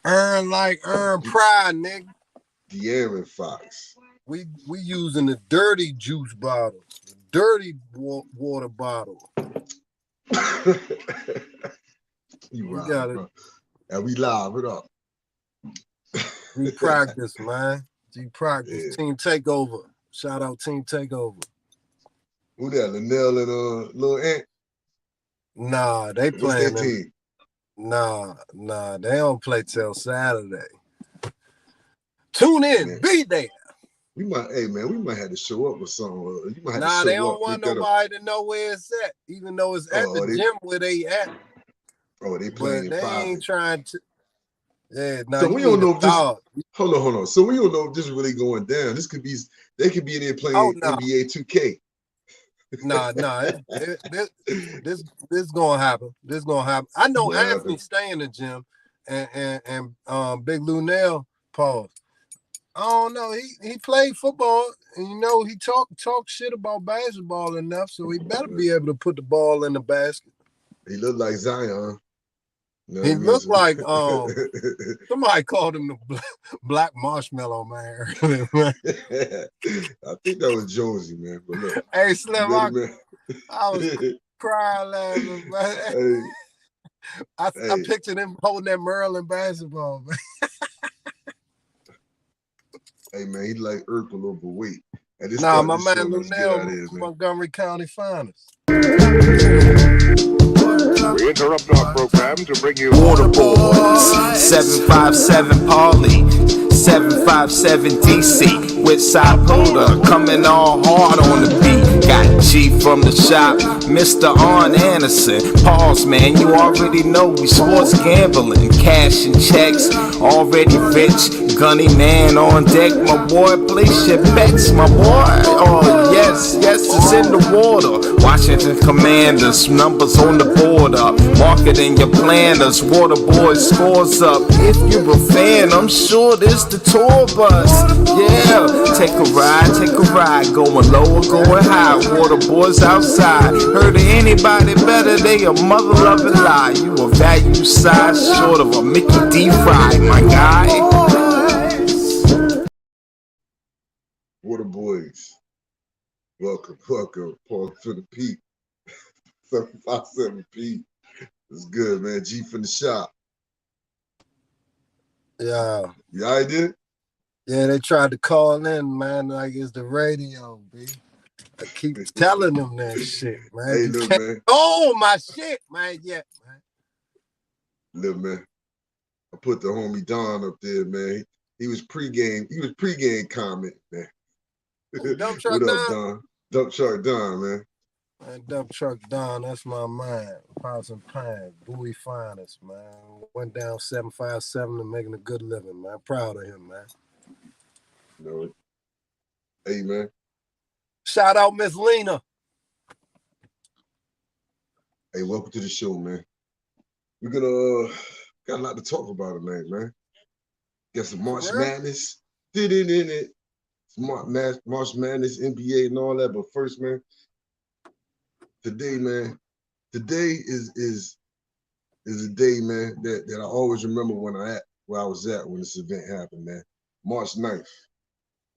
Earn pride, nigga. De'Aaron Fox. We using the dirty juice bottle, the dirty water bottle. You We wild, got it. bro. And we live it up. We practice, man. We practice. Yeah. Team Takeover. Shout out Team Takeover. Who that? Linnell and Lil Ant? Nah, they What's playing their them. team? Nah, they don't play till Saturday. Tune in, Man. be there. We might have to show up with something. You might have to Nah, show they don't up, want nobody to know where it's at, even though it's at the gym where they at. Oh, they playing but in they private. Ain't trying to. Yeah, nah, so we don't know if this. Hold on. So we don't know if this is really going down. This could be. They could be in there playing NBA 2K. Nah. This gonna happen. This gonna happen. I know Anthony stay in the gym, and Big Lunell, pause. I don't know. He played football, and he talk shit about basketball enough, so he better be able to put the ball in the basket. He looked like Zion. He looked like somebody called him the Black Marshmallow Man. I think that was Jonesy, man. But look, hey Slim, I was crying laughing, man. I pictured him holding that Maryland basketball, man. Hey man, he like Urkel a little bit weight. Nah, my man Lunell, Montgomery County finest. We interrupt our program to bring you Water Boys, 757 Paulie, 757 DC, with Saputa, coming all hard on the beat. Got G from the shop, Mr. Arn Anderson. Pause, man, you already know we sports gambling, cash and checks, already rich. Gunny man on deck, my boy, place your bets, my boy. Oh yes, it's in the water. Washington Commanders, numbers on the border. Marketing your planners, Water Boys scores up. If you're a fan, I'm sure this the tour bus. Yeah, take a ride, going low or going high. Water Boys outside. Heard of anybody better? They a mother loving lie. You a value size short of a Mickey D. Fry, my guy. Water Boys. Welcome, Paul to the Peak. 757P. It's good, man. G from the shop. Yeah. You all right, did? Yeah, they tried to call in, man, like it's the radio, B. I keep telling them that shit, man. Hey, look, man. Oh, my shit, man. Yeah, man. Look, man. I put the homie Don up there, man. He was pregame comment, man. Dump Truck What up, Don? Dump Truck Don, man. Dump Truck Don, that's my man. Pounds and Pine, Bowie finest, man. Went down 757 and making a good living, man. Proud of him, man. No. Hey, man. Shout out Miss Lena. Hey, welcome to the show, man. We're gonna got a lot to talk about tonight, man. Got some March Madness. Did it in it. March Madness, NBA, and all that. But first, man, today, man, today is a day, man, that I always remember where I was at when this event happened, man. March 9th.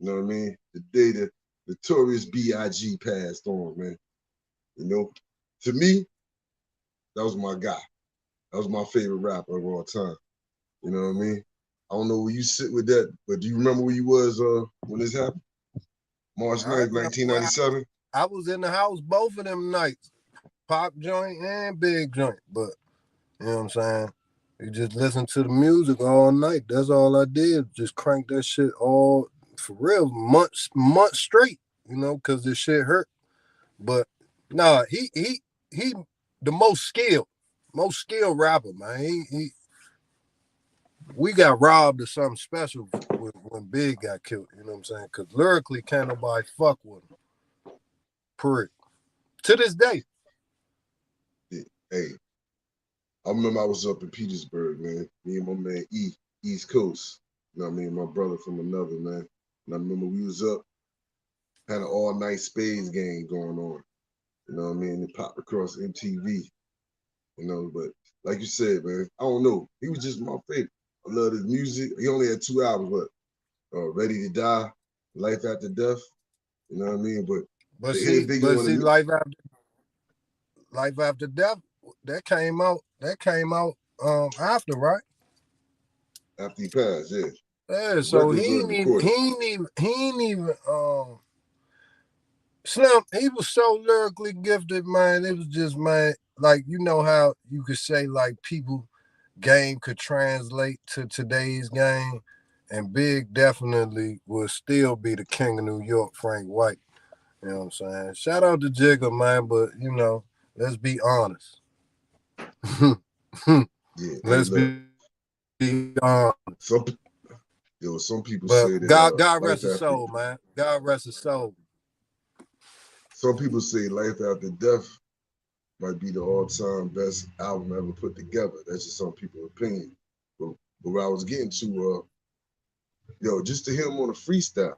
You know what I mean? The day that the Notorious B.I.G. passed on, man. You know, to me, that was my guy. That was my favorite rapper of all time. You know what I mean? I don't know where you sit with that, but do you remember where you was when this happened? March 9th, 1997? I was in the house both of them nights. Pop joint and big joint. But, you know what I'm saying? You just listen to the music all night. That's all I did. Just crank that shit all, for real, months straight, you know, because this shit hurt. But, nah, he the most skilled rapper, man. We got robbed of something special when Big got killed, you know what I'm saying? Because lyrically, can't nobody fuck with him. Prick. To this day. Yeah. Hey, I remember I was up in Petersburg, man. Me and my man East Coast. You know what I mean? My brother from another, man. And I remember we was up, had an all-night spades game going on. You know what I mean? It popped across MTV. You know, but like you said, man, I don't know. He was just my favorite. I love his music. He only had 2 albums, but Ready to Die, Life After Death. You know what I mean? But to hear Biggie on the Life After Death, that came out after, right? after he passed, yeah. Yeah, so he ain't even Slim, he was so lyrically gifted, man. It was just, man, like, you know how you could say, like, people game could translate to today's game, and Big definitely will still be the king of New York, Frank White. You know what I'm saying? Shout out to Jigga, man, but, you know, let's be honest. Yeah, Let's hey, be honest. Some people But say that God Life rest his After soul, man. God rest his soul. some people say Life After Death might be the all-time best album ever put together. That's just some people's opinion. But where I was getting to, just to hear him on a freestyle.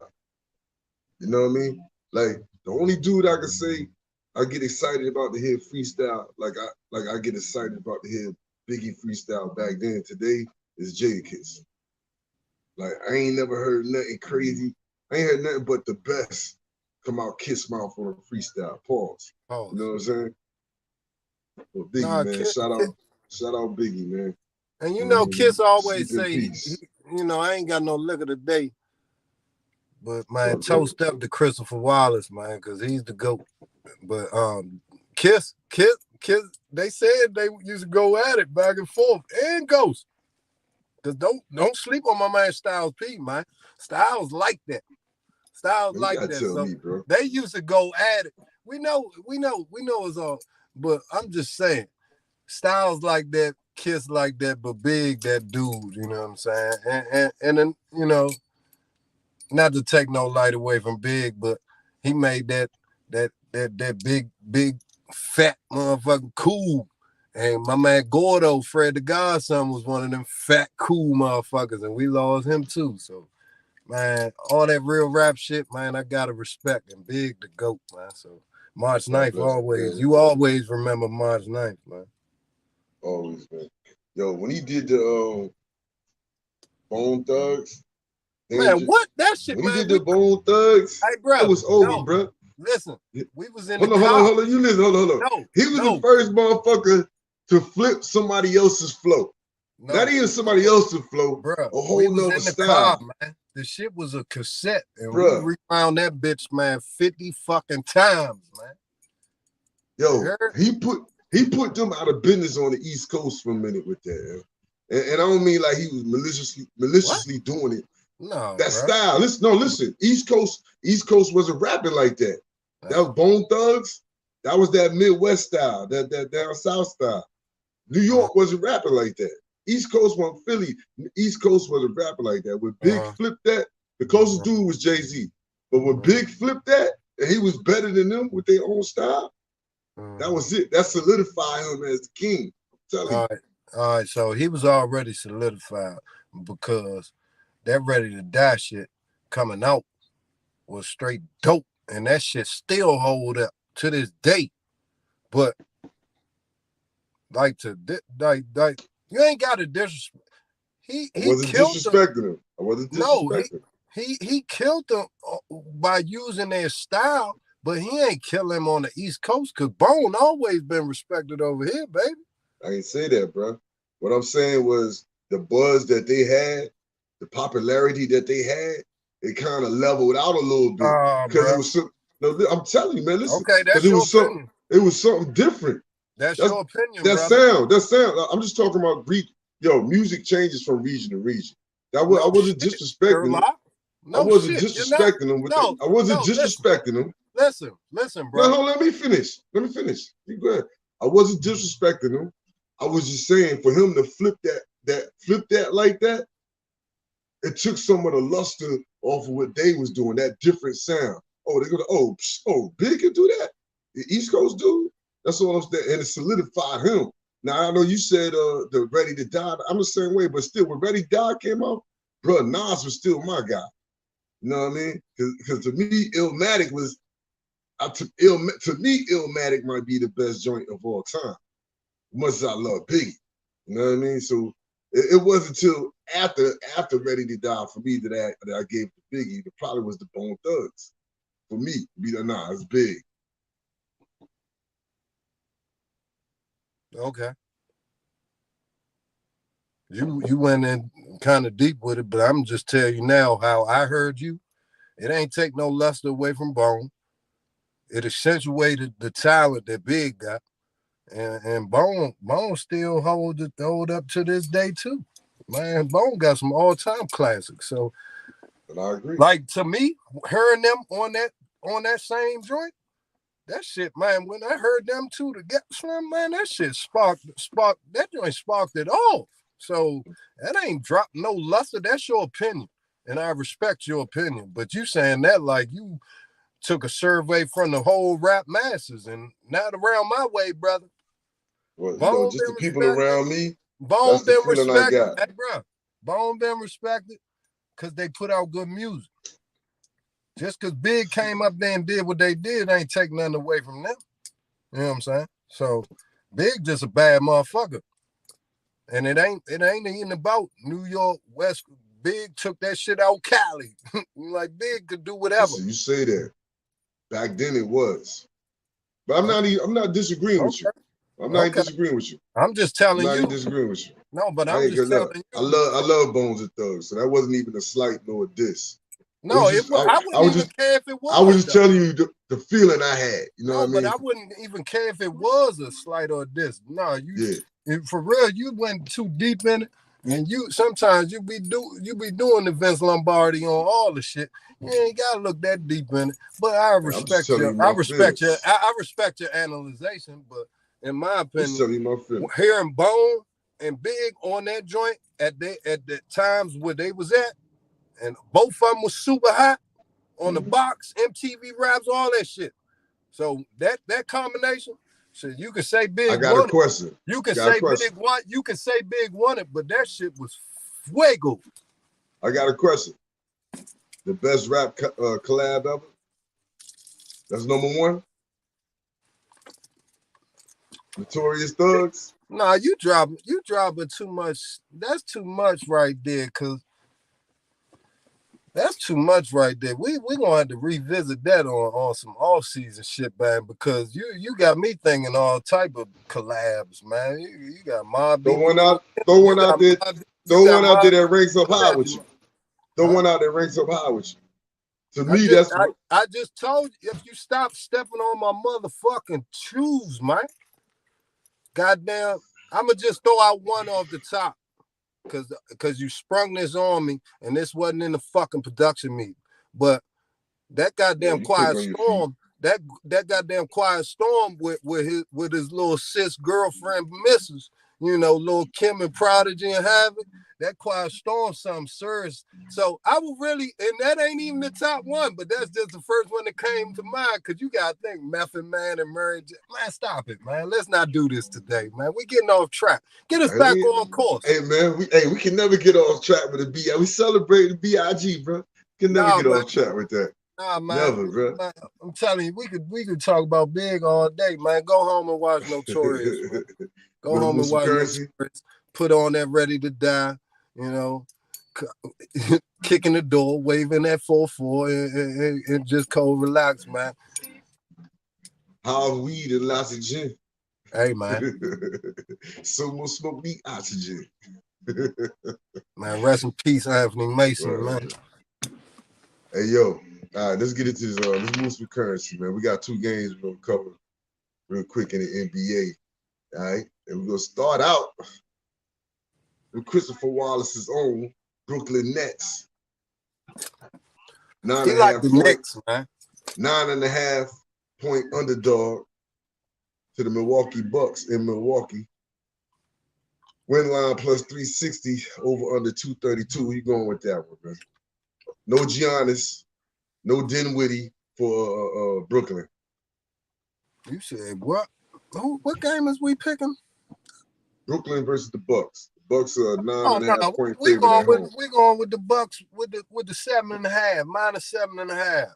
You know what I mean? Like the only dude I can say I get excited about to hear freestyle, like I get excited about to hear Biggie freestyle back then. Today is Jadakiss. Like I ain't never heard nothing crazy. I ain't heard nothing but the best come out Kiss mouth on a freestyle. Pause. You know what I'm saying? Well, Biggie, man, shout out Biggie, man. And you know, Kiss always sleep in say, peace. I ain't got no liquor today. But, man, toast up to Christopher Wallace, man, because he's the GOAT. But Kiss, they said they used to go at it back and forth, and Ghost. Because don't sleep on my man Styles P, man. Styles like that. Styles Man, like that. So me, bro. they used to go at it. We know it's all, but I'm just saying, Styles like that, Kiss like that, but Big that dude, you know what I'm saying? And then, not to take no light away from Big, but he made that big fat motherfucker cool. And my man Gordo, Fred the Godson, was one of them fat cool motherfuckers, and we lost him too. So, man, all that real rap shit, man, I gotta respect, and Big the GOAT, man. So March 9th always. You always remember March 9th, man. Always, man. Yo, when he did the Bone Thugs, man, what that shit, when man? He did the Bone Thugs, hey, bro, it was over, bro. Listen, we was in the car. Hold on. You listen. Hold on. No, he was the first motherfucker to flip somebody else's flow. No, not even somebody else's flow. Bro, a whole nother style. Car, man. The shit was a cassette, and we rewound that bitch, man, 50 fucking times, man. Yo, he put them out of business on the East Coast for a minute with that. And I don't mean like he was maliciously doing it. No, that style. Listen. East Coast wasn't rapping like that. That was Bone Thugs. That was that Midwest style, that down South style. New York wasn't rapping like that. East Coast wasn't Philly. East Coast wasn't rapping like that. When Big flipped that, the closest dude was Jay-Z. But when Big flipped that, and he was better than them with their own style, that was it. That solidified him as the king. I'm telling you. All right. So he was already solidified because that Ready to Die shit coming out was straight dope. And that shit still hold up to this day. But like you ain't got to disrespect. He wasn't killed disrespecting him. I wasn't disrespecting him. He killed them by using their style, but he ain't kill him on the East Coast because Bone always been respected over here, baby. I ain't say that, bro. What I'm saying was the buzz that they had, the popularity that they had, it kind of leveled out a little bit because it was some. No, I'm telling you, man. Listen, okay, that's your opinion. It was something different. That's your opinion, that sound. I'm just talking about music changes from region to region. I wasn't disrespecting them. I wasn't disrespecting them. I wasn't disrespecting them. Listen, bro. No, let me finish. You go ahead. I wasn't disrespecting them. I was just saying for him to flip that like that, it took some of the luster off of what they was doing, that different sound. Oh, they're gonna, Big can do that? The East Coast dude? That's all I'm saying. And it solidified him. Now, I know you said the Ready to Die. I'm the same way, but still, when Ready to Die came out, bro, Nas was still my guy. You know what I mean? Because to me, Illmatic was, to me, Illmatic might be the best joint of all time. Much as I love Biggie. You know what I mean? So It wasn't until after Ready to Die for me that I gave it to Biggie. It probably was the Bone Thugs for me. Nah, it's big. Okay. You went in kind of deep with it, but I'm just telling you now how I heard you. It ain't take no luster away from Bone. It accentuated the talent that Big got. And Bone still hold up to this day too. Man, Bone got some all-time classics. So, but I agree. Like to me, hearing them on that same joint, that shit, man. When I heard them two together, man, that shit sparked that joint sparked it off. So that ain't dropped no luster. That's your opinion, and I respect your opinion. But you saying that like you took a survey from the whole rap masses, and not around my way, brother. Well, just the people around me. Bone been respected, hey, bro. Bone been respected because they put out good music. Just because Big came up there and did what they did ain't taking nothing away from them. You know what I'm saying? So Big just a bad motherfucker. And it ain't even about New York, West. Big took that shit out Cali. Like Big could do whatever. Listen, you say that. Back then it was. But I'm not disagreeing with you. I'm not disagreeing with you. I'm just telling you. I'm not disagreeing with you. No, but I'm just telling you. I love Bones and Thugs, so that wasn't even a slight nor a diss. No, I wouldn't even care if it was. I was just telling you the feeling I had. You know what I mean? But I wouldn't even care if it was a slight or a diss. No, for real, you went too deep in it. And sometimes you be doing the Vince Lombardi on all the shit. You ain't gotta look that deep in it. But I respect I respect your analyzation. But in my opinion, hearing Bone and Big on that joint at the times where they was at, and both of them was super hot on the box, MTV Raps, all that shit. So that combination. So you can say Big. I got a question. You can say Big won. You can say Big won it, but that shit was fuego. I got a question. The best rap collab ever. That's number one. Notorious Thugs. Nah, you dropping too much. That's too much right there, cause that's too much right there. We gonna have to revisit that on some off-season shit, man, because you got me thinking all type of collabs, man. You got Mob. Throw one out there that ranks up high with you. Throw one out that ranks up high with you. To me, I just told you, if you stop stepping on my motherfucking shoes, man. Goddamn, I'ma just throw out one off the top. Cause you sprung this on me, and this wasn't in the fucking production meeting. But that goddamn Quiet Storm, that goddamn Quiet Storm with his little sis girlfriend, Mrs. Little Kim and Prodigy and Havoc. That Quiet Storm, something serious. So I would really, and that ain't even the top one, but that's just the first one that came to mind. Cause you gotta think Method Man and Mary J. Man, stop it, man. Let's not do this today, man. We getting off track. Get us back on course. Hey man, we can never get off track with the B. We celebrate the BIG, bro. Can never get off track with that. Nah, man. Never, bro. Man, I'm telling you, we could talk about Big all day, man. Go home and watch Notorious. Go home and watch Notorious. Put on that Ready to Die. Kicking the door, waving that 4-4, and just cold relax, man. Hard weed and lots of gin. Hey, man. So much smoke, need oxygen. Man, rest in peace, Anthony Mason, man. Hey, yo. All right, let's get into this. Let's move some currency, man. We got two games we're going to cover real quick in the NBA. All right? And we're going to start out with Christopher Wallace's own Brooklyn Nets. 9.5 point underdog to the Milwaukee Bucks in Milwaukee. Win line plus 360 over under 232. Who you going with that one, man? No Giannis, no Dinwiddie for Brooklyn. You said what? What game is we picking? Brooklyn versus the Bucks. Bucks are 9.5 point favorite at home. We're going with the Bucks with the 7.5, minus 7.5.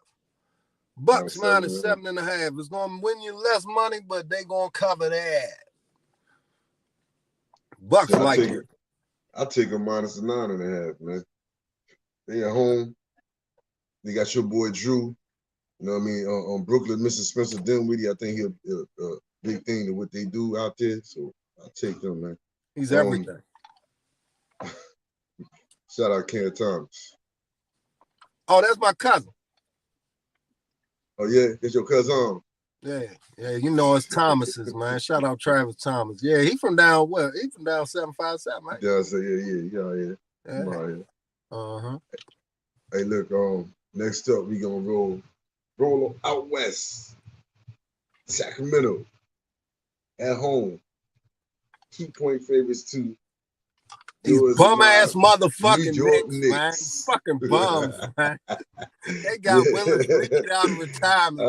Bucks minus 7.5 is going to win you less money, but they going to cover that. Bucks like it. I'll take a -9.5, man. They at home. They got your boy Drew. You know what I mean? On Brooklyn, Mr. Spencer Dinwiddie. I think he'll big thing to what they do out there. So I'll take them, man. He's everything. Shout out Ken Thomas. Oh, that's my cousin. Oh yeah, it's your cousin. Yeah, you know it's Thomas's, man. Shout out Travis Thomas. Yeah, he from down where? He from down 757, right? Yeah, I say yeah. Uh-huh. Hey, look, next up we gonna roll out west. Sacramento at home. 2-point favorites to These bum ass motherfucking Knicks, man. Knicks. Fucking bums, man. They got Willis Reed out of retirement.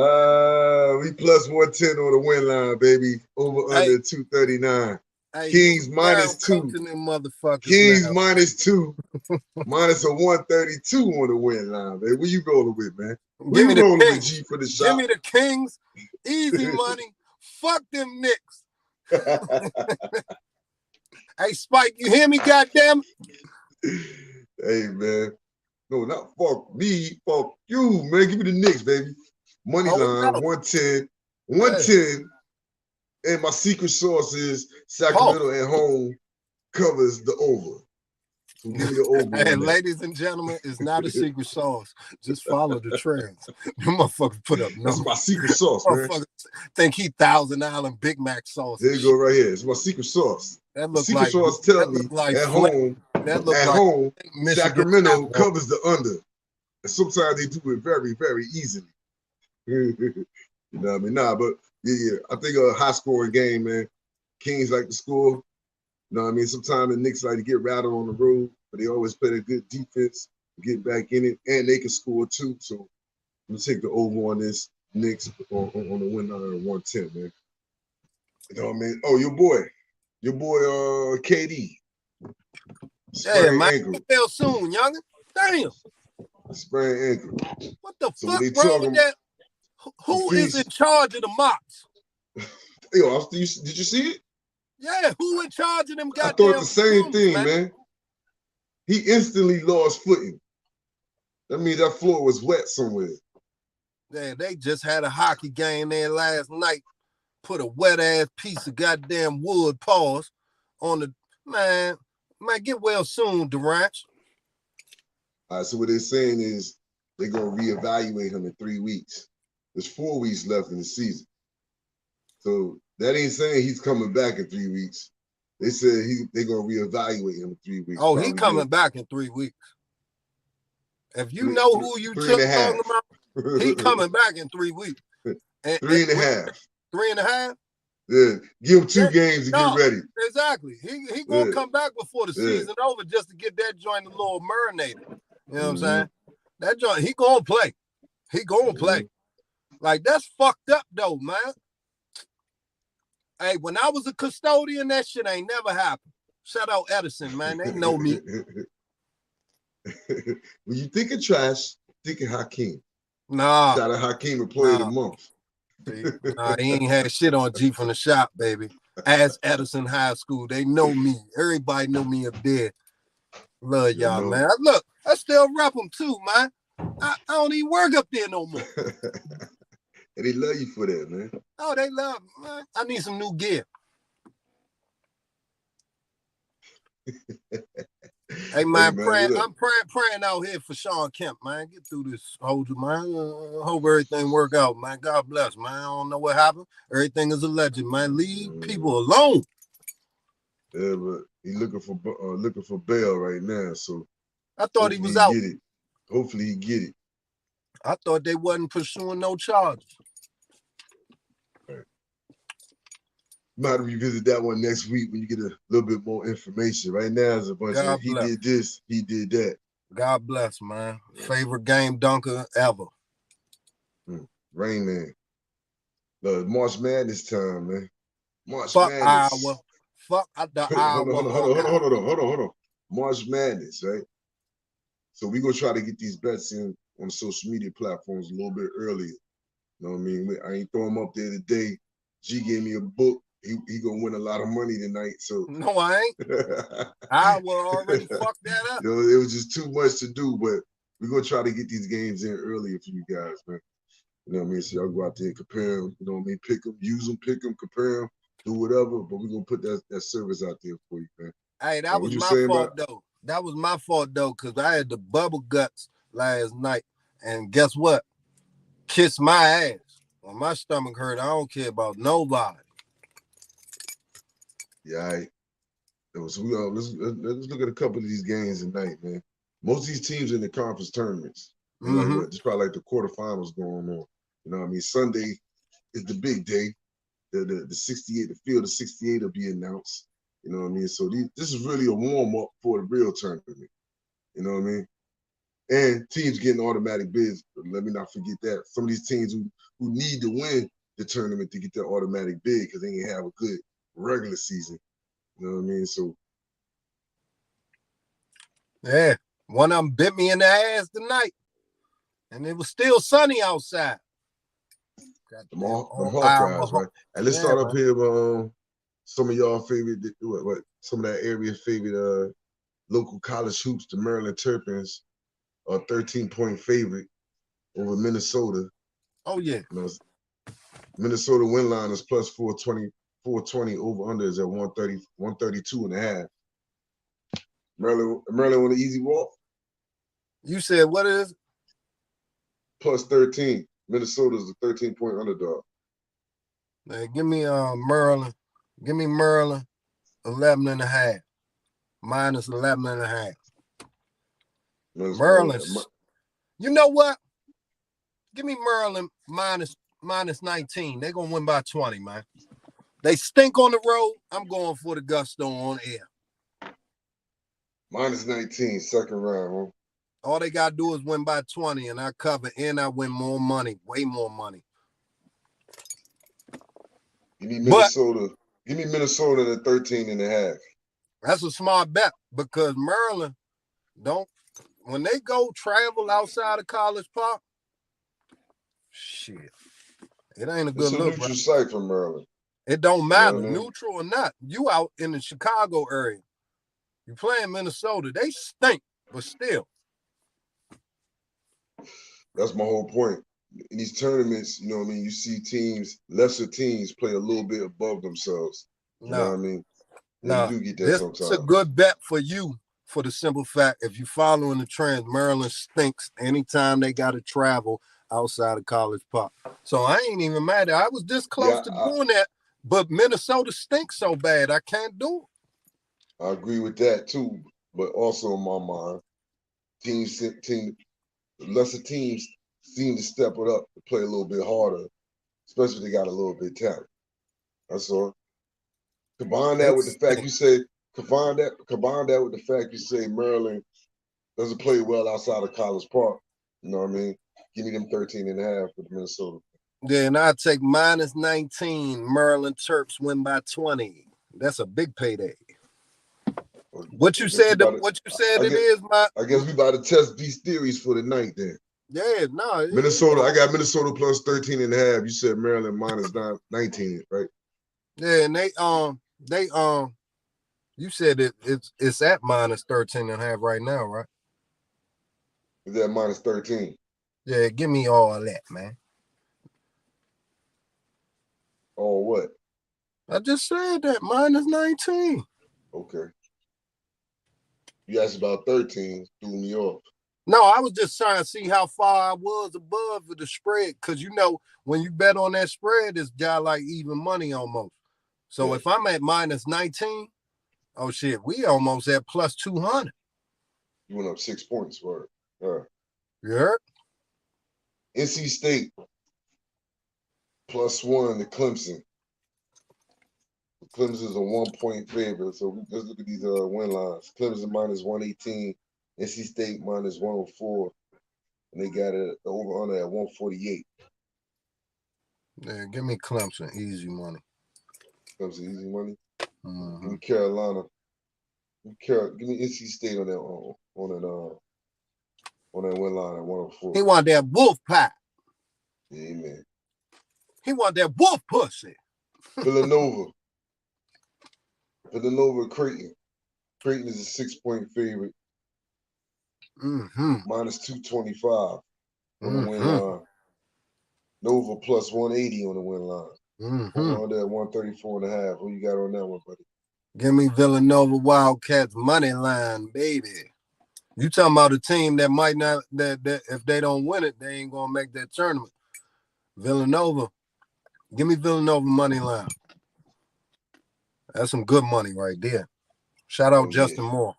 We plus 110 on the win line, baby. Over under 239. Hey, Kings -2. Them motherfuckers Kings now. -2. minus a 132 on the win line, man. Where you rolling with, man? Give me the rolling Kings. with G for the shot? Give me the Kings. Easy money. Fuck them Knicks. Hey, Spike, you hear me, goddamn? Hey, man. No, not fuck me. Fuck you, man. Give me the Knicks, baby. Money line, 110. 110. And my secret sauce is Sacramento at home covers the over. So give me the over. Hey, ladies and gentlemen, it's not a secret sauce. Just follow the trends. Them motherfuckers put up numbers. That's my secret sauce, man. Think he Thousand Island Big Mac sauce. There you go, right here. It's my secret sauce. That looks secret like sauce tell me like at home. That looks at like home, Sacramento Apple. covers the under. And sometimes they do it very, very easily. You know what I mean? Nah, but yeah. I think a high scoring game, man. Kings like to score. You know what I mean? Sometimes the Knicks like to get rattled on the road, but they always play a good defense, get back in it, and they can score too. So I'm gonna take the over on this Knicks on the win line 110, man. You know what I mean? Oh, your boy KD. Yeah, man. Fell soon, youngin. Damn. Sprained ankle. What the fuck wrong with that? Who is in charge of the mops? Yo, did you see it? Yeah, who in charge of them goddamn? I thought the same thing, man. He instantly lost footing. That means that floor was wet somewhere. Yeah, they just had a hockey game there last night. Put a wet ass piece of goddamn wood paws on the man. Get well soon, Durant. All right, so what they're saying is they're gonna reevaluate him in 3 weeks. There's 4 weeks left in the season. So that ain't saying he's coming back in 3 weeks. They said they're gonna reevaluate him in 3 weeks. Oh, he coming back in 3 weeks. If you know who you took talking about, he coming back in 3 weeks. 3.5. 3.5? Yeah, give him 2 games to get ready. Exactly. He gonna come back before the season over just to get that joint a little marinated. You know what I'm saying? That joint, he gonna play. He gonna play. Like, that's fucked up though, man. Hey, when I was a custodian, that shit ain't never happened. Shout out Edison, man. They know me. When you think of trash, think of Hakeem. Nah. Shout out Hakeem employee of the month. Nah, he ain't had shit on G from the shop, baby. Ask Edison High School. They know me. Everybody know me up there. Love y'all, man. Look, I still rep them too, man. I don't even work up there no more. And they love you for that, man. Oh, they love me, man. I need some new gear. Hey, man, I'm praying out here for Sean Kemp, man. Get through this, hold you, man. Hope everything work out, man. God bless, man. I don't know what happened. Everything is a legend, man. Leave people alone. Yeah, but he's looking for bail right now, so I thought he was out. Get it. Hopefully he get it. I thought they wasn't pursuing no charges. Right. Might revisit that one next week when you get a little bit more information. Right now, it's a bunch of he did this, he did that. God bless, man. Favorite game dunker ever. Rain Man. March Madness time, man. Fuck Madness. Iowa. Fuck the Iowa. Hold on. March Madness, right? So we're gonna try to get these bets in on the social media platforms a little bit earlier. You know what I mean? I ain't throw them up there today. G gave me a book. he gonna win a lot of money tonight. So No, I ain't. I will already fuck that up. You know, it was just too much to do, but we're gonna try to get these games in earlier for you guys, man. You know what I mean? So y'all go out there and compare them, you know what I mean? Pick them, use them, pick them, compare them, do whatever, but we're gonna put that service out there for you, man. Hey, that was my fault though. That was my fault though, because I had the bubble guts last night. And guess what? Kiss my ass. When my stomach hurt, I don't care about nobody. Yeah, all right. So let's look at a couple of these games tonight, man. Most of these teams in the conference tournaments, like what? It's probably like the quarterfinals going on. You know what I mean? Sunday is the big day. The 68, the field of 68 will be announced. You know what I mean? So this is really a warm-up for the real tournament. You know what I mean? And teams getting automatic bids. Let me not forget that. Some of these teams who need to win the tournament to get their automatic bid because they ain't have a good regular season. You know what I mean? So yeah, one of them bit me in the ass tonight. And it was still sunny outside. The Hawkeyes, right? And let's start up here with some of y'all favorite, some of that area favorite local college hoops. The Maryland Terrapins are 13-point favorite over Minnesota. Oh yeah. You know, Minnesota win line is plus 420 over under is at 132 and a half. Maryland on the easy walk. You said what is it? Plus 13. Minnesota's a 13-point underdog. Man, give me Maryland. Give me Maryland 11 and a half. Minus 11 and a half. Maryland. You know what? Give me Maryland minus 19. They're gonna win by 20, man. They stink on the road. I'm going for the gusto on air. Minus 19, second round, huh? All they gotta do is win by 20, and I cover, and I win more money, way more money. Give me Minnesota. Give me Minnesota at 13 and a half. That's a smart bet because Maryland when they go travel outside of College Park, shit, it ain't a good look. It's a neutral site for Maryland. It don't matter, you know what I mean? Neutral or not. You out in the Chicago area. You playing Minnesota. They stink, but still. That's my whole point. In these tournaments, you know what I mean, you see teams, lesser teams play a little bit above themselves. You know what I mean? No, you do get that sometimes. It's a good bet for you for the simple fact, if you're following the trends, Maryland stinks anytime they got to travel outside of College Park. So I ain't even mad. I was this close to doing that, but Minnesota stinks so bad, I can't do it. I agree with that too, but also in my mind, lesser teams seem to step it up to play a little bit harder, especially if they got a little bit of talent. That's all. Combine that with the fact you say Maryland doesn't play well outside of College Park. You know what I mean? Give me them 13 and a half with Minnesota. Yeah, and I take minus 19. Maryland Terps win by 20. That's a big payday. What you said it is, I guess we about to test these theories for the night then. Yeah, no. Minnesota, I got Minnesota plus 13 and a half. You said Maryland minus 19, right? Yeah, and they you said it's at minus 13 and a half right now, right? Is that minus 13? Yeah, give me all that, man. All what? I just said that, minus 19. Okay. You asked about 13, threw me off. No, I was just trying to see how far I was above the spread, because you know, when you bet on that spread, it's got like even money almost. So if I'm at minus 19, oh shit, we almost at plus 200. You went up 6 points, word. You heard? NC State +1 to Clemson. Clemson's a 1-point favorite. So let's look at these win lines. Clemson minus 118, NC State minus 104, and they got it over under at 148. Yeah, give me Clemson, easy money. Clemson, easy money. Mm-hmm. Give me Carolina. Give me NC State on that win line at 104. He want that wolf pie. Yeah, man. He want that wolf pussy. Villanova Villanova Creighton. Creighton is a 6-point favorite. Mm-hmm. Minus 225 on the win Mm-hmm. line. Nova plus 180 on the win line. Mm-hmm. Over under at 134.5. Who you got on that one, buddy? Give me Villanova Wildcats money line, baby. You talking about a team that might not that if they don't win it, they ain't gonna make that tournament. Villanova. Give me Villanova money line. That's some good money right there. Shout out Justin Moore.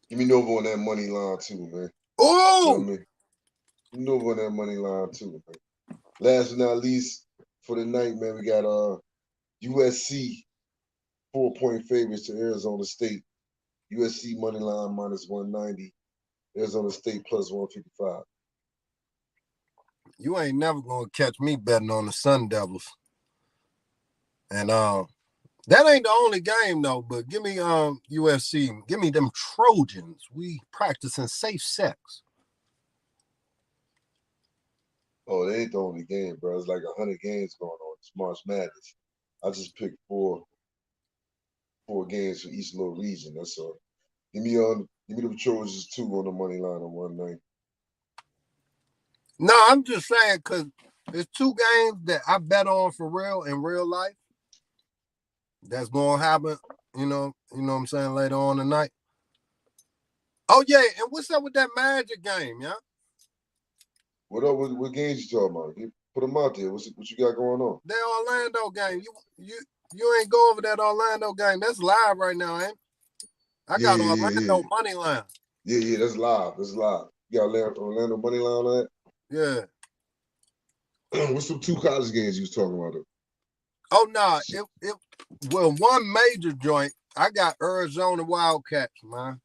Give me Nova on that money line too, man. Oh, you know what I mean? Nova on that money line too, man. Last but not least, for the night, man, we got USC 4-point favorites to Arizona State. USC money line minus 190. Arizona State plus 155. you ain't never gonna catch me betting on the Sun Devils. And that ain't the only game though, but give me USC. Give me them Trojans. We practicing safe sex. Oh, they ain't the only game, bro. It's like 100 games going on. It's March Madness. I just picked four games for each little region. That's all. Give me the Trojans 2 on the money line on 190. No, I'm just saying because there's 2 games that I bet on for real in real life. That's gonna happen, you know what I'm saying, later on tonight. Oh yeah, and what's up with that Magic game, yeah? What up? What games you talking about? Put them out there. What you got going on? That Orlando game. You ain't go over that Orlando game. That's live right now, ain't it? I got Orlando money line. Yeah, that's live. That's live. You got Orlando money line on that? Yeah. What's some 2 college games you was talking about? Oh no, well, one major joint. I got Arizona Wildcats, man.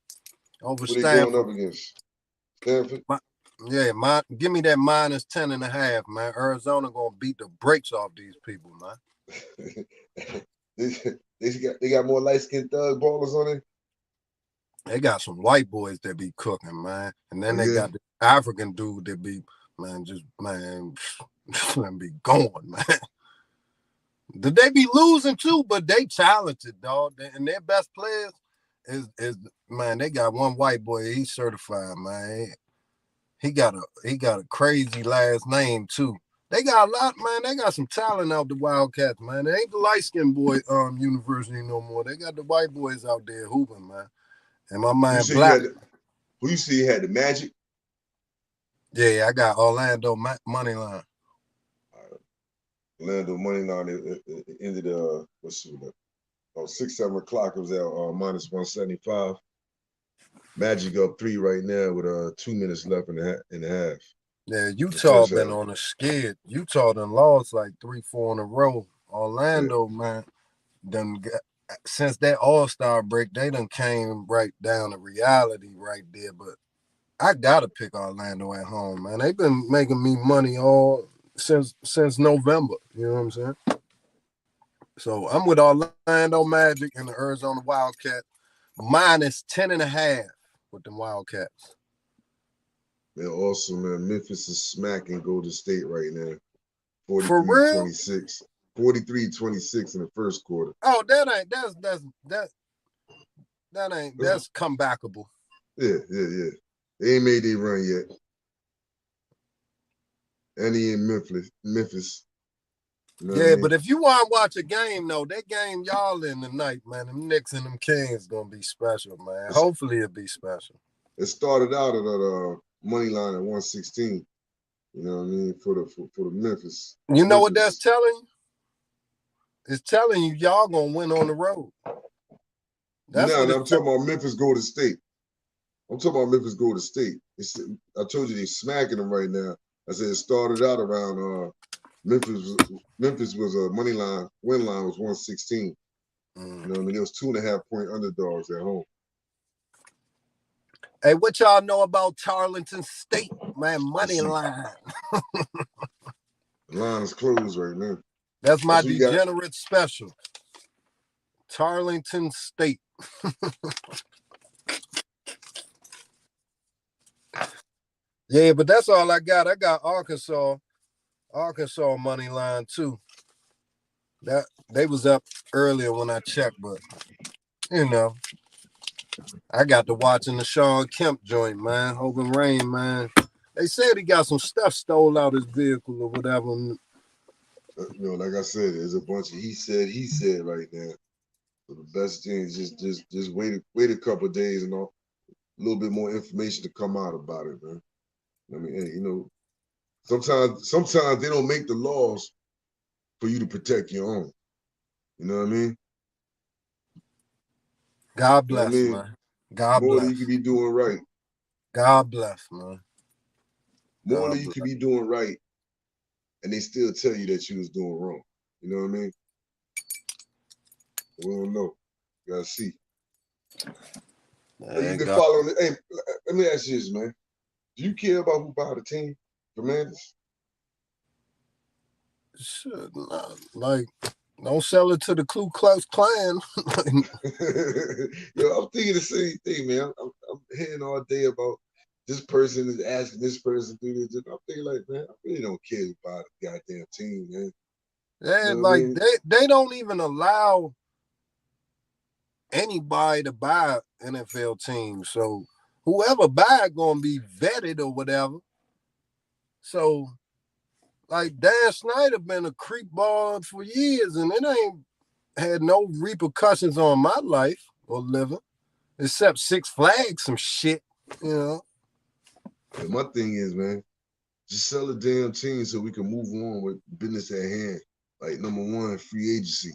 Over What they Stanford. going up against? Stanford? Give me that minus 10.5, man. Arizona gonna beat the brakes off these people, man. they got more light-skinned thug ballers on it? They got some white boys that be cooking, man. And then they got the African dude that be, man, let me be going, man. They be losing too, but they talented, dog. And their best players is man, they got one white boy, he's certified, man. He got a crazy last name too. They got a lot, man. They got some talent out the Wildcats, man. They ain't the light-skinned boy university no more. They got the white boys out there hooping, man. And my man Black. Who you see had the Magic? Yeah, I got Orlando money line. Orlando money line it ended let's see about 6-7 o'clock. It was at minus 175. Magic up 3 right now with 2 minutes left in the half. Yeah, Utah been on a skid. Utah done lost like 3-4 in a row. Orlando, man, since that All-Star break, they done came right down to reality right there. But I gotta pick Orlando at home, man. They've been making me money all since November. You know what I'm saying? So I'm with Orlando Magic and the Arizona Wildcats minus 10.5 with the Wildcats. Man, also, man, Memphis is smacking Golden State right now. 43-26. 43-26 in the first quarter. Oh, that's comebackable. Yeah. They ain't made their run yet. And he in Memphis. You know yeah, what I mean? But if you want to watch a game, though, that game y'all in tonight, man, them Knicks and them Kings gonna be special, man. Hopefully it'll be special. It started out at a money line at 116. You know what I mean? For the Memphis. You know what that's telling you? It's telling you y'all gonna win on the road. I'm talking about Memphis Golden State. I'm talking about Memphis Golden State. I told you they smacking them right now. I said it started out around Memphis was a money line, win line was 116. You know what I mean? It was 2.5-point underdogs at home. Hey, what y'all know about Tarleton State, man? Money line. The line is closed right now. That's my degenerate special. Tarleton State. Yeah, but that's all I got. I got Arkansas money line too. That they was up earlier when I checked, but you know, I got to watching the Sean Kemp joint, man. Hope and Rain, man. They said he got some stuff stole out his vehicle or whatever. Like I said, there's a bunch of he said right now. So the best thing is just wait a couple of days and all, a little bit more information to come out about it, man. I mean, hey, sometimes they don't make the laws for you to protect your own. You know what I mean? God bless, you know man. God more bless. than you could be doing right. God bless, man. More than you could be doing right, and they still tell you that you was doing wrong. You know what I mean? We don't know. You gotta see. You've been following it. Hey, let me ask you this, man. Do you care about who buy the team? Commanders? Shit, nah, like, don't sell it to the Ku Klux Klan. Yo, I'm thinking the same thing, man. I'm hearing all day about this person is asking this person to do this. I'm thinking like, man, I really don't care about the goddamn team, man. Yeah, You know like I mean? they don't even allow anybody to buy NFL teams. So whoever buy it gonna be vetted or whatever. So like Dan Snyder been a creep ball for years, and it ain't had no repercussions on my life or living, except Six Flags, some shit, you know. And my thing is, man, just sell the damn team so we can move on with business at hand. Like number one, free agency.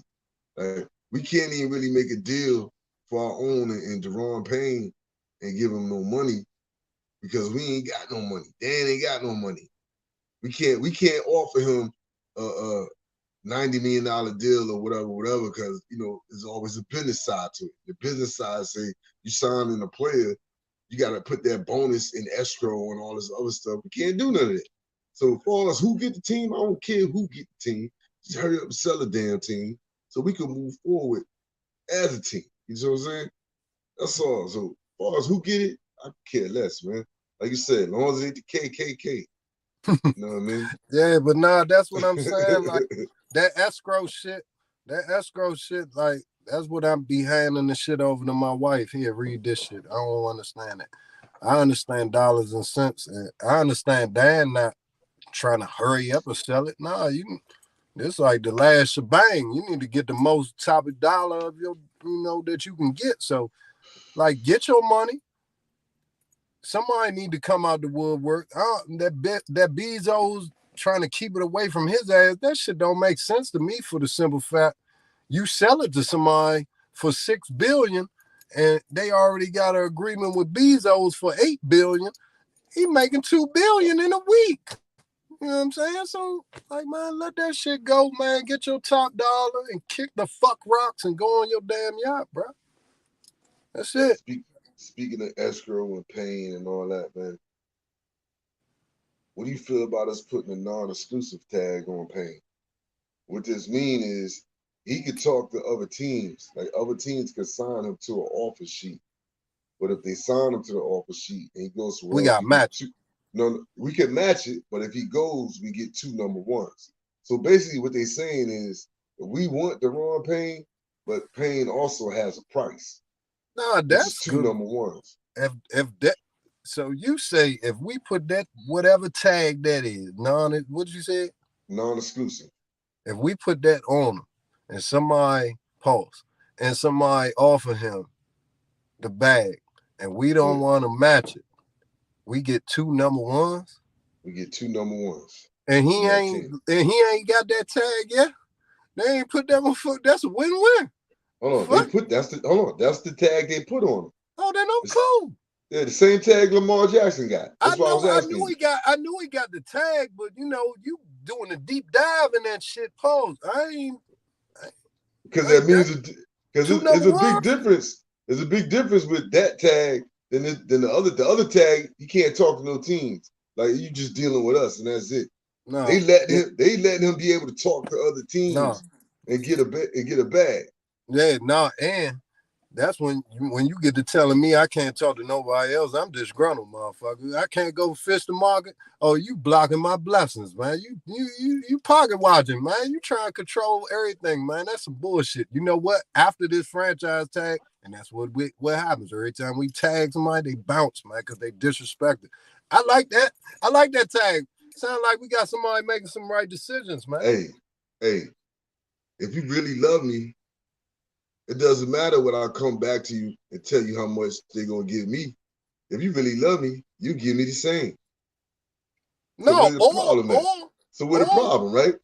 Like we can't even really make a deal for our own and Deron Payne and give him no money because we ain't got no money. Dan ain't got no money. We can't offer him a $90 million deal or whatever, because there's always a business side to it. The business side say you signing a player, you got to put that bonus in escrow and all this other stuff. We can't do none of that. So as far as who get the team, I don't care who get the team. Just hurry up and sell the damn team so we can move forward as a team. You know what I'm saying? That's all. So as far as who get it, I care less, man. Like you said, as long as it ain't the KKK. You know what I mean? Yeah, but nah, that's what I'm saying. Like that escrow shit, like that's what I'm be handing the shit over to my wife. Here, read this shit. I don't understand it. I understand dollars and cents, and I understand Dan not trying to hurry up and sell it. Nah, it's like the last shebang. You need to get the most top of dollar of your, that you can get. So, like, get your money. Somebody need to come out the woodwork. That Bezos trying to keep it away from his ass. That shit don't make sense to me for the simple fact you sell it to somebody for $6 billion, and they already got an agreement with Bezos for $8 billion. He making $2 billion in a week. You know what I'm saying? So, like, man, let that shit go, man. Get your top dollar and kick the fuck rocks and go on your damn yacht, bro. That's it. Speaking of escrow and Payne and all that, man, what do you feel about us putting a non-exclusive tag on Payne? What this mean is he could talk to other teams. Like other teams could sign him to an offer sheet. But if they sign him to the offer sheet and he goes to we got match. No, we can match it, but if he goes, we get 2 number ones. So basically what they're saying is we want Deron Payne, but Payne also has a price. Nah, that's 2 good. number ones. If that, so you say if we put that whatever tag that is, what did you say? Non-exclusive. If we put that on him and somebody posts and somebody offer him the bag and we don't want to match it, we get 2 number ones. We get 2 number ones. And he ain't got that tag yet. They ain't put that on foot. That's a win-win. Hold on, that's the tag they put on him. Oh, then I'm cool. Yeah, the same tag Lamar Jackson got. That's why I was asking. I knew he got the tag, but you doing a deep dive in that shit. Pose. Because that means because there's a big difference. There's a big difference with that tag than the other tag. You can't talk to no teams. Like you just dealing with us, and that's it. No, they letting him be able to talk to other teams and get a bag. Yeah, and That's when you get to telling me I can't talk to nobody else. I'm disgruntled, motherfucker. I can't go fish the market. Oh, you blocking my blessings, man. You pocket watching, man. You trying to control everything, man. That's some bullshit. You know what? After this franchise tag, and that's what happens every time we tag somebody, they bounce, man, because they disrespected. I like that. I like that tag. Sound like we got somebody making some right decisions, man. Hey, if you really love me, it doesn't matter when I come back to you and tell you how much they're gonna give me. If you really love me, you give me the same. So where's the problem at? So where's the problem, right?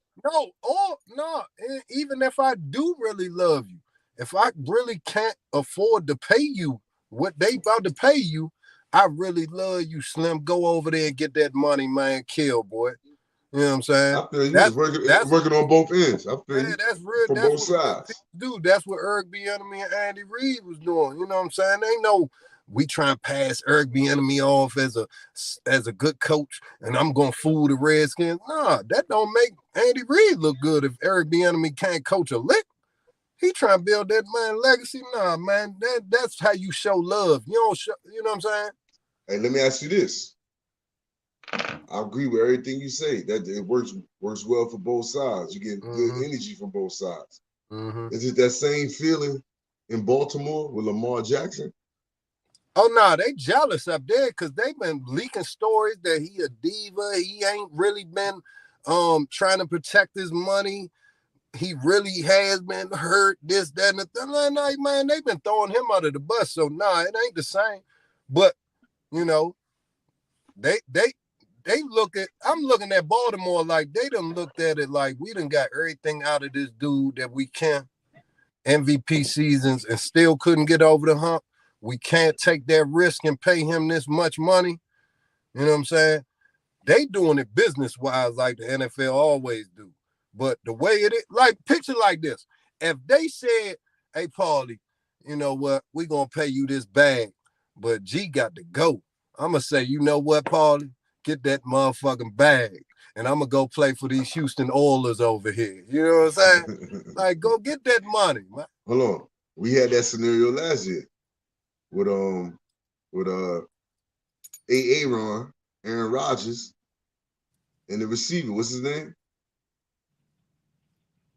No. Even if I do really love you, if I really can't afford to pay you what they about to pay you, I really love you, Slim. Go over there and get that money, man. Kill, boy. You know what I'm saying? I feel you. It's working on both ends. I feel you. That's real. From That's both sides. Do. That's what Eric Bieniemy and Andy Reid was doing. You know what I'm saying? They know we try and pass Eric Bieniemy off as a good coach, and I'm gonna fool the Redskins. Nah, that don't make Andy Reid look good if Eric Bieniemy can't coach a lick. He trying to build that man legacy. Nah, man, that's how you show love. You don't show. You know what I'm saying? Hey, let me ask you this. I agree with everything you say. That it works well for both sides. You get good energy from both sides. Is it that same feeling in Baltimore with Lamar Jackson? Oh no, they jealous up there because they've been leaking stories that he a diva. He ain't really been trying to protect his money. He really has been hurt. This, that, and the thing. Like, man, they've been throwing him out of the bus. So nah, it ain't the same. But you know, they look at. I'm looking at Baltimore like they done looked at it like we done got everything out of this dude that we can. MVP seasons and still couldn't get over the hump. We can't take that risk and pay him this much money. You know what I'm saying? They doing it business-wise like the NFL always do. But the way it is, like, picture like this. If they said, hey, Paulie, you know what? We're going to pay you this bag, but G got to go. I'm going to say, you know what, Paulie? Get that motherfucking bag, and I'm going to go play for these Houston Oilers over here. You know what I'm saying? Like, go get that money, man. Hold on. We had that scenario last year with Aaron Rodgers, and the receiver. What's his name?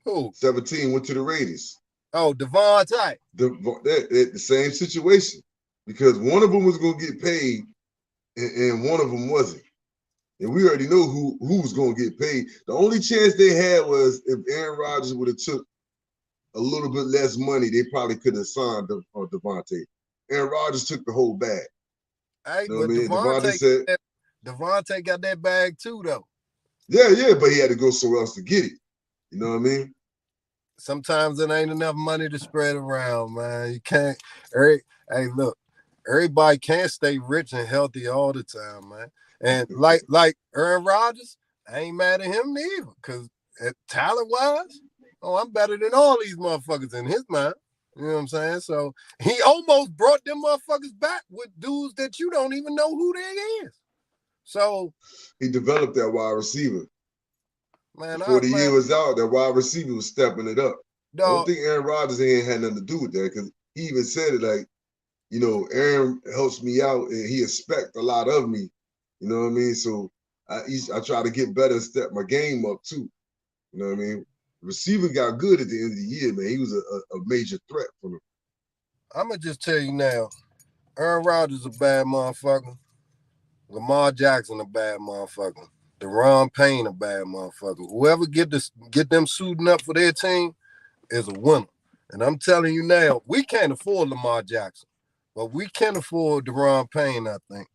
Who? 17 went to the Raiders. Oh, Devontae. The same situation because one of them was going to get paid, and one of them wasn't. And we already know who was going to get paid. The only chance they had was if Aaron Rodgers would have took a little bit less money, they probably could have signed Devontae. Aaron Rodgers took the whole bag. Hey, you know but what I mean? Devontae got that bag too, though. Yeah, but he had to go somewhere else to get it. You know what I mean? Sometimes it ain't enough money to spread around, man. You can't. Hey, look, everybody can't stay rich and healthy all the time, man. And like Aaron Rodgers, I ain't mad at him neither, because talent-wise, I'm better than all these motherfuckers in his mind. You know what I'm saying? So he almost brought them motherfuckers back with dudes that you don't even know who they is. So he developed that wide receiver. Man, before the year was out, that wide receiver was stepping it up. Dog. I don't think Aaron Rodgers ain't had nothing to do with that because he even said it like, you know, Aaron helps me out and he expects a lot of me. You know what I mean? So I try to get better and step my game up too. You know what I mean? The receiver got good at the end of the year, man. He was a major threat for them. I'm going to just tell you now, Aaron Rodgers a bad motherfucker. Lamar Jackson a bad motherfucker. Deron Payne a bad motherfucker. Whoever get them suiting up for their team is a winner. And I'm telling you now, we can't afford Lamar Jackson, but we can afford Deron Payne, I think.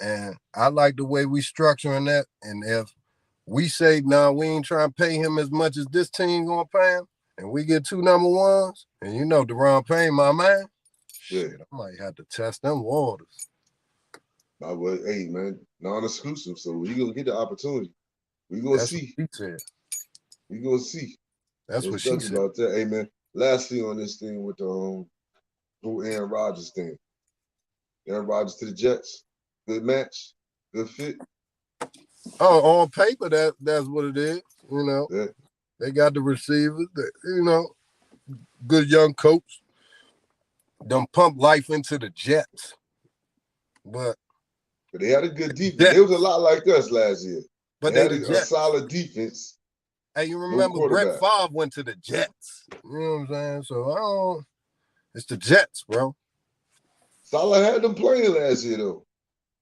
And I like the way we structuring that. And if we say, nah, we ain't trying to pay him as much as this team gonna pay him, and we get 2 number ones, and you know Deron Payne, my man, shit, I might have to test them waters. Hey, man, non-exclusive, so we gonna get the opportunity. We gonna see. We gonna see. That's what she said. About that. Hey, man, lastly on this thing with the whole Aaron Rodgers thing. Aaron Rodgers to the Jets. Good match. Good fit. Oh, on paper, that's what it is. You know, yeah. They got the receivers. You know, good young coach. Them pump life into the Jets. But they had a good defense. They was a lot like us last year. But they had the a solid defense. Hey, you remember Brett Favre went to the Jets. You know what I'm saying? So it's the Jets, bro. Saleh had them playing last year though.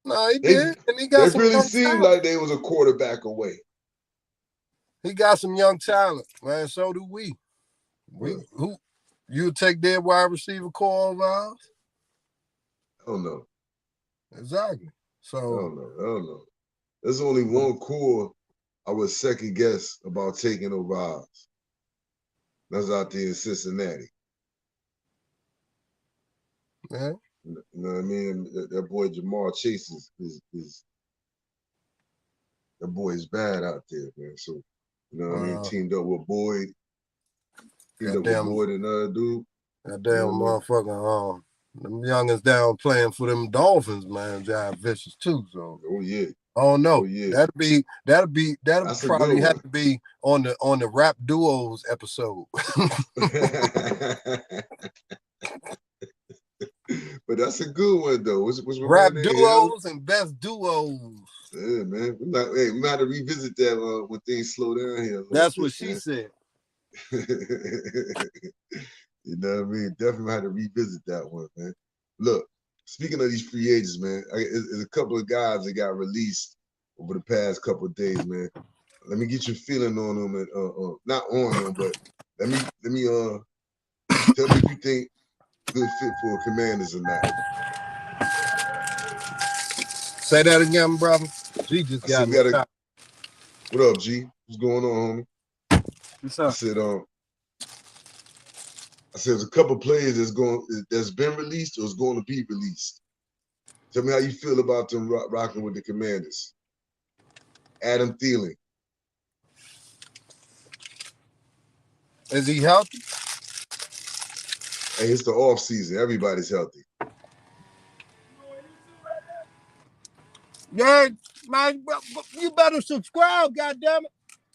No, he did. And he got they some really young seemed talent. like they was a quarterback away. He got some young talent, man. So do we. Who you would take their wide receiver core over ours? I don't know. Exactly. So I don't know. There's only one core I would second guess about taking over ours. That's out there in Cincinnati. Yeah. You know what I mean? That boy Jamar Chase is that boy is bad out there, man. So you know what I mean? Teamed up with Boyd. Teamed up with Boyd and another dude. That damn motherfucker. Them youngins down playing for them Dolphins, man. John Vicious too. So yeah. I don't know. Oh, yeah. That'll probably have to be on the rap duos episode. But that's a good one though. What's rap duos and best duos. Yeah, man. We might have to revisit that when things slow down here. That's what she said. You know what I mean? Definitely had to revisit that one, man. Look, speaking of these free agents, man, there's a couple of guys that got released over the past couple of days, man. Let me get your feeling on them, and not on them, but let me tell me if you think good fit for a Commanders or not. Say that again, brother. G just got me. What up, G? What's going on, homie? What's up? I said there's a couple players that's been released or is going to be released. Tell me how you feel about them rocking with the Commanders. Adam Thielen. Is he healthy? Hey, it's the off season. Everybody's healthy. Yeah, man, you better subscribe, goddammit.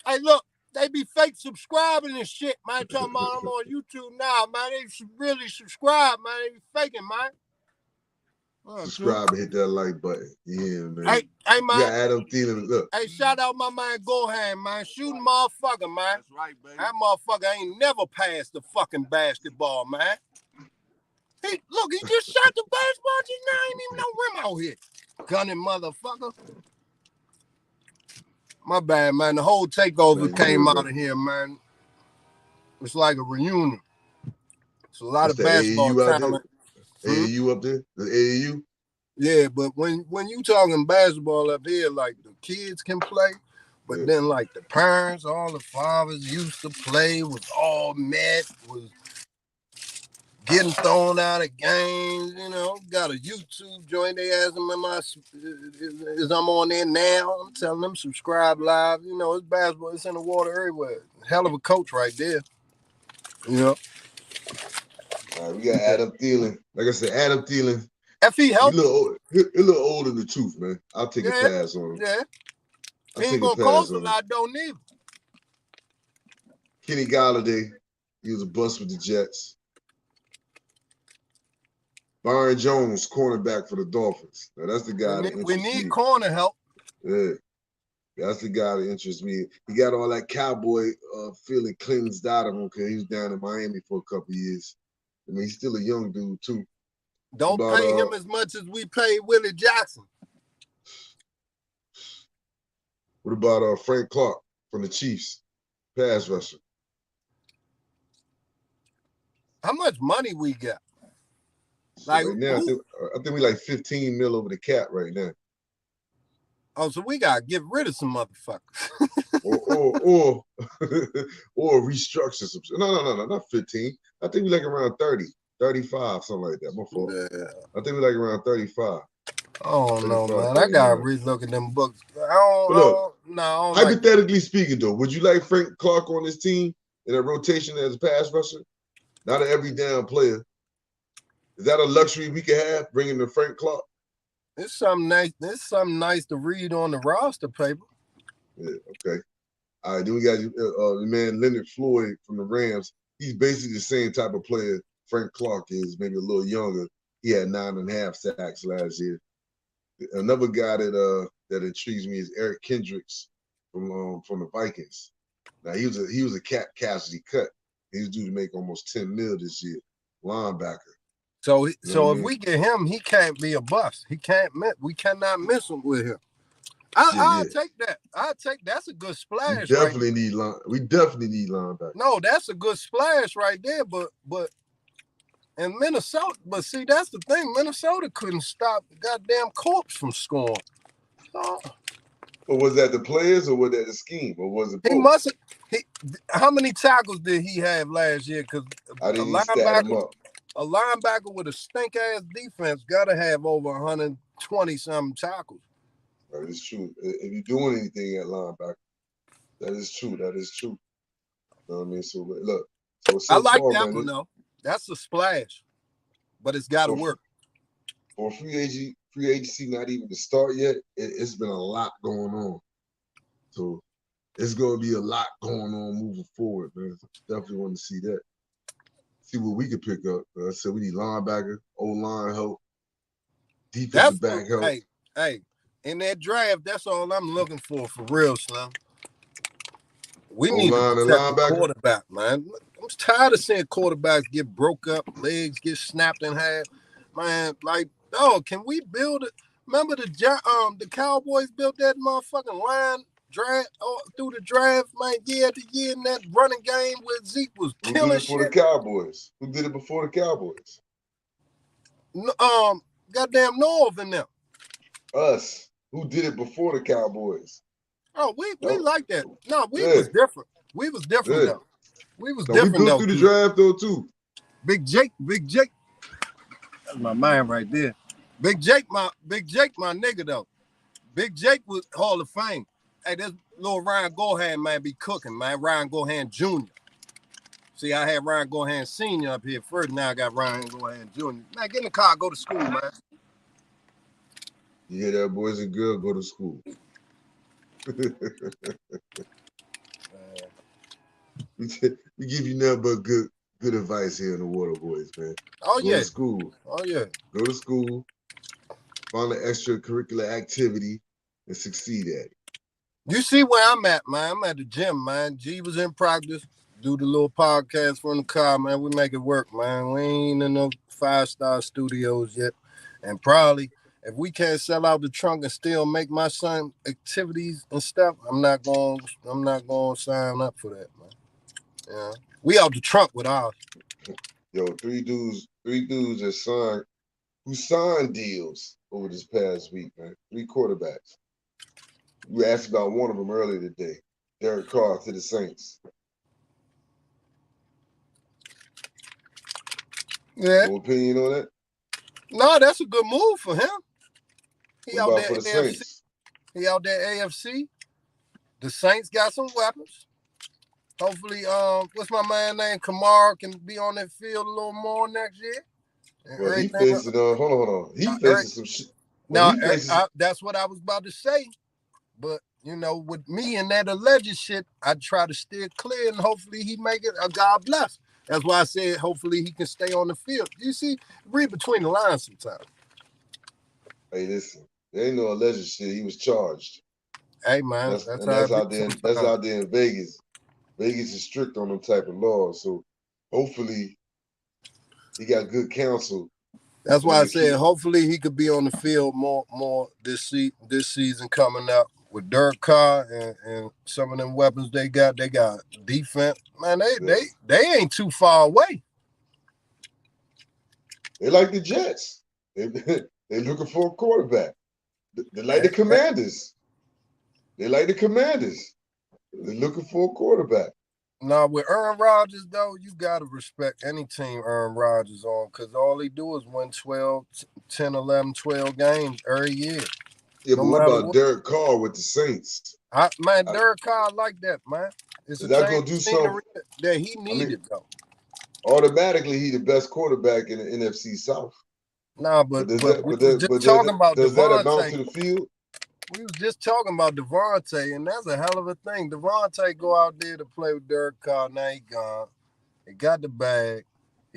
Hey, look, they be fake subscribing and shit, man. Talking about I'm on YouTube now, man. They really subscribe, man. They be faking, man. Subscribe and hit that like button. Yeah, man. Hey, man. You got Adam Thielen. Look. Hey, shout out my man Gohan, man. Shooting motherfucker, man. That's right, baby. That motherfucker ain't never passed the fucking basketball, man. He just shot the baseball just now. Ain't even no rim out here. Gunning motherfucker. My bad, man. The whole takeover came out of here, man. It's like a reunion. It's a lot of basketball talent. AAU up there? The AAU? Yeah, but when you talking basketball up here, like the kids can play, but then like the parents, all the fathers used to play, was all met, was getting thrown out of games, you know. Got a YouTube joint. They ask them, is I'm on there now? I'm telling them subscribe live. You know, it's basketball. It's in the water everywhere. Hell of a coach right there. You know. All right, we got Adam Thielen. Like I said, Adam Thielen. If he helps, he a little old in the tooth, man. I'll take a pass on him. Yeah. He ain't gonna cost a lot, don't need him. Kenny Galladay, he was a bust with the Jets. Byron Jones, cornerback for the Dolphins. Now that's the guy that interests me. We need corner help. Yeah. That's the guy that interests me. He got all that cowboy feeling cleansed out of him because he was down in Miami for a couple of years. I mean, he's still a young dude, too. Don't pay him as much as we paid Willie Jackson. What about Frank Clark from the Chiefs, pass rusher? How much money we got? Like right now, I think we like 15 mil over the cap right now. Oh, so we gotta get rid of some motherfuckers. or restructure some. No, not 15. I think we like around 30, 35, something like that. My fault. Yeah. I think we like around 35. Oh no, man! I gotta relook at them books. I don't hypothetically speaking, though, would you like Frank Clark on this team in a rotation as a pass rusher? Not an every down player. Is that a luxury we can have, bringing in Frank Clark? It's something nice. It's something nice to read on the roster paper. Yeah. Okay. All right. Then we got the man Leonard Floyd from the Rams. He's basically the same type of player Frank Clark is, maybe a little younger. He had 9.5 sacks last year. Another guy that intrigues me is Eric Kendricks from the Vikings. Now he was a cap casualty cut. He was due to make almost $10 million this year. Linebacker. So You know if we get him, he can't be a bust. He can't miss. We cannot miss him with him. I'll take that. That's a good splash. We definitely need linebacker. No, that's a good splash right there. But in Minnesota, but see, that's the thing. Minnesota couldn't stop the goddamn corpse from scoring. Oh. Or was that the players, or was that the scheme, or was it both? He must have. How many tackles did he have last year? Because I didn't stat him up. A linebacker with a stink-ass defense got to have over 120-something tackles. That is true. If you're doing anything at linebacker, that is true. That is true. You know what I mean? So, look. So I like that one, though. That's a splash. But it's got to work. For free agency not even to start yet, it's been a lot going on. So, it's going to be a lot going on moving forward, man. Definitely want to see that. See what we can pick up. I said we need linebacker, O-line help, defensive back help. Hey, in that draft, that's all I'm looking for real, Slim. We need to protect the quarterback, man. I'm tired of seeing quarterbacks get broke up, legs get snapped in half. Man, like, can we build it? Remember the Cowboys built that motherfucking line draft through the draft, man, year to year in that running game where Zeke was killing shit. Who did it before the Cowboys? Who did it before the Cowboys? Goddamn Norv and them. Us. Who did it before the Cowboys? Oh, we like that. No, we was different. We was different though. We was different we built through the draft though too. Big Jake. That's my man right there. Big Jake, my nigga though. Big Jake was Hall of Fame. Hey, this little Ryan Gohan, man, be cooking, man. Ryan Gohan Jr. See, I had Ryan Gohan Sr. up here first. Now I got Ryan Gohan Jr. Man, get in the car, go to school, man. You hear that, boys and girls, go to school. We give you nothing but good advice here in the Water Boys, man. Oh, go to school. Oh, yeah. Go to school, find an extracurricular activity, and succeed at it. You see where I'm at, man. I'm at the gym, man. G was in practice. Do the little podcast from the car, man. We make it work, man. We ain't in no 5-star studios yet. And probably, if we can't sell out the trunk and still make my son activities and stuff, I'm not going to sign up for that, man. Yeah. We out the trunk with ours. Yo, three dudes who signed deals over this past week, man. 3 quarterbacks. We asked about one of them earlier today. Derek Carr to the Saints. Yeah. No opinion on that? No, that's a good move for him. He what out about there for the AFC. Saints? He out there AFC. The Saints got some weapons. Hopefully, what's my man name? Kamara can be on that field a little more next year. Well, he facing hold on. He facing some shit. Now, that's what I was about to say. But, you know, with me and that alleged shit, I try to steer clear, and hopefully he make it a God bless. That's why I said hopefully he can stay on the field. You see, read between the lines sometimes. Hey, listen, there ain't no alleged shit. He was charged. Hey, man, that's out there in Vegas. Vegas is strict on them type of laws, so hopefully he got good counsel. That's why I said hopefully he could be on the field more this season coming up with Derek Carr and some of them weapons they got. They got defense. Man, they ain't too far away. They like the Jets. They looking for a quarterback. They like the Commanders. They like the Commanders. They're looking for a quarterback. Now, with Aaron Rodgers, though, you got to respect any team Aaron Rodgers on because all he do is win 10, 11, 12 games every year. Yeah, but what about Derek Carr with the Saints? Derek Carr like that, man. It's a gonna do something that he needed, though. Automatically, he the best quarterback in the NFC South. Nah, but we were just talking about does that amount to the field? We was just talking about Devontae, and that's a hell of a thing. Devontae go out there to play with Derek Carr. Now he gone. He got the bag.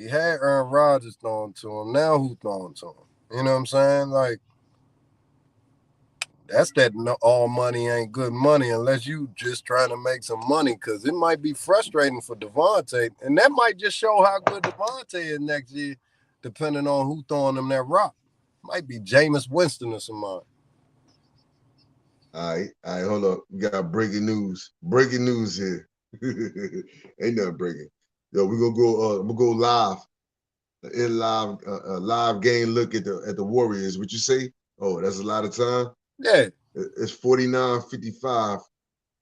He had Aaron Rodgers throwing to him. Now who throwing to him? You know what I'm saying? Like, that's that all money ain't good money unless you just trying to make some money, because it might be frustrating for Devontae. And that might just show how good Devontae is next year, depending on who throwing him that rock. Might be Jameis Winston or somebody. All right, hold up. We got breaking news. Breaking news here. Ain't nothing breaking. Yo, we gonna go. I'm gonna go live. Live game look at the Warriors. What you say? Oh, that's a lot of time. Yeah, it's 49-55.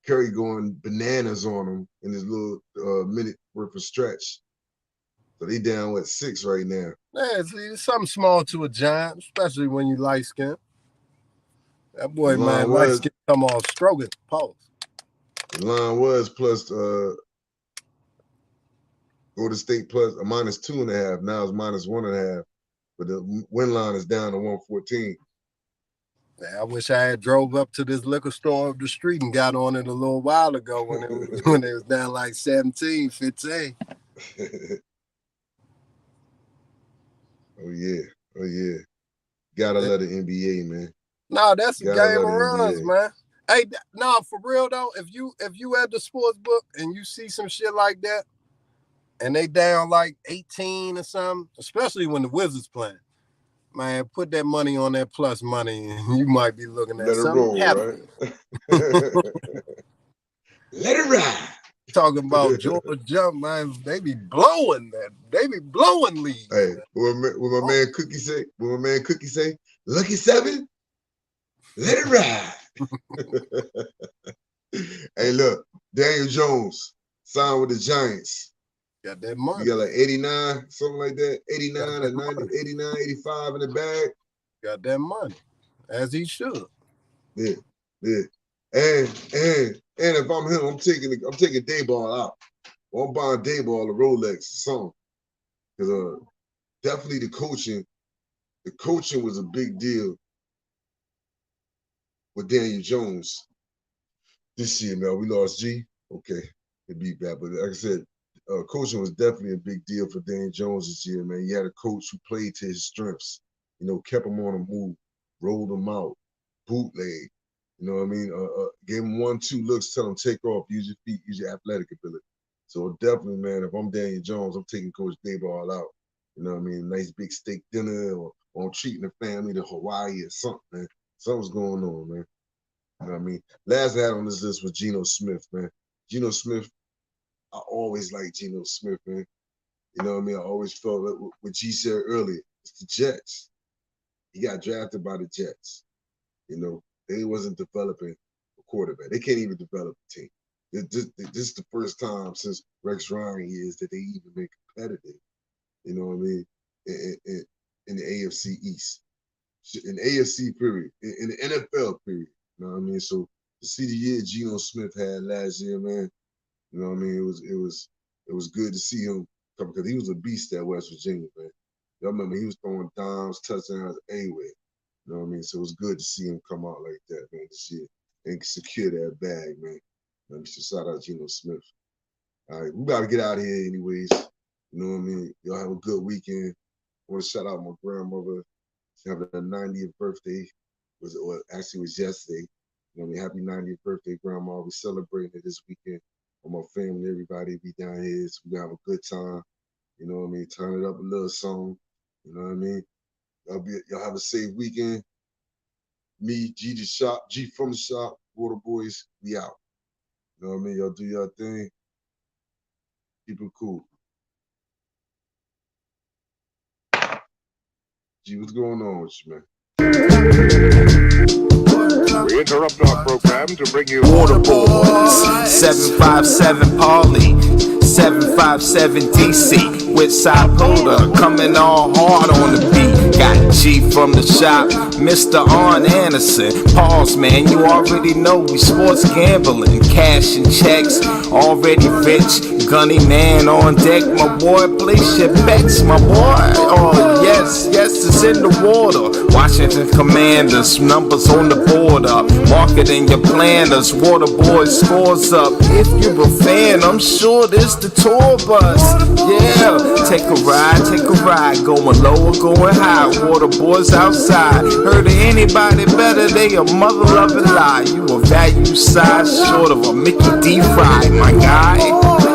Curry going bananas on him in his little minute worth of stretch. So they down with 6 right now. Yeah, it's something small to a giant, especially when you light skin. That boy, man, light skin come off stroking. Pause. The line was plus Golden State plus a -2.5. Now it's -1.5. But the win line is down to 114. I wish I had drove up to this liquor store up the street and got on it a little while ago when it was down like 17, 15. Oh yeah. Gotta love the NBA, man. No, that's a game of runs, man. Hey, no, for real though, if you at the sports book and you see some shit like that, and they down like 18 or something, especially when the Wizards playing, man, put that money on that plus money, and you might be looking at something happening. Right? Let it ride. Talking about George Jump, man, they be blowing that. They be blowing leads. Hey, what my man Cookie say? What my man Cookie say? Lucky 7, let it ride. Hey, look, Daniel Jones signed with the Giants. Got that money. You got like 89, something like that. 89 or 90, 89, 85 in the bag. Got that money, as he should. Yeah. And if I'm him, I'm taking Dayball out. Well, I'm buying Dayball a Rolex or something. Because definitely the coaching was a big deal with Daniel Jones this year, man. We lost G. Okay, it beat that. But like I said, coaching was definitely a big deal for Daniel Jones this year, man. You had a coach who played to his strengths, kept him on the move, rolled him out, bootleg. You know what I mean? Gave him 1-2 looks, tell him take off, use your feet, use your athletic ability. So definitely, man, if I'm Daniel Jones, I'm taking Coach Dayball out. You know what I mean? Nice big steak dinner, or I'm treating the family to Hawaii or something, man. Something's going on, man. You know what I mean? Last I had on this list was Geno Smith, man. Geno Smith, I always liked Geno Smith, man. You know what I mean? I always felt that what G said earlier, it's the Jets. He got drafted by the Jets. They wasn't developing a quarterback. They can't even develop a team. This is the first time since Rex Ryan years that they even been competitive. You know what I mean? In the AFC East, in the AFC period, in the NFL period. You know what I mean? So to see the year Geno Smith had last year, man, you know what I mean? It was good to see him come, because he was a beast at West Virginia, man. Y'all remember he was throwing dimes, touchdowns anywhere. You know what I mean? So it was good to see him come out like that, man, this year and secure that bag, man. Let me just shout out Geno Smith. All right, we about to get out of here anyways. You know what I mean? Y'all have a good weekend. I want to shout out my grandmother. She had her 90th birthday. It was yesterday. You know what I mean? Happy 90th birthday, Grandma. We're celebrating it this weekend. With my family, everybody be down here. So we have a good time. You know what I mean? Turn it up a little song. You know what I mean? Y'all have a safe weekend. Me, G the shop, G from the shop, Water Boys, we out. You know what I mean? Y'all do your thing. Keep it cool. G, what's going on with you, man? We interrupt our program to bring you Water Boys, 757 Paulie, 757 DC, with Sapoda coming all hard on the beat. Got G from the shop, Mr. Arn Anderson. Pause, man, you already know we sports gambling, cash and checks, already rich. Gunny man on deck, my boy, place your bets, my boy. Oh yes, it's in the water. Washington Commanders, numbers on the border. Marketing your planners, Water Boys scores up. If you're a fan, I'm sure this the tour bus. Yeah, Take a ride, going low or going high. Water boys outside. Heard of anybody better, they a mother loving lie. You a value size short of a Mickey D. Fry, my guy.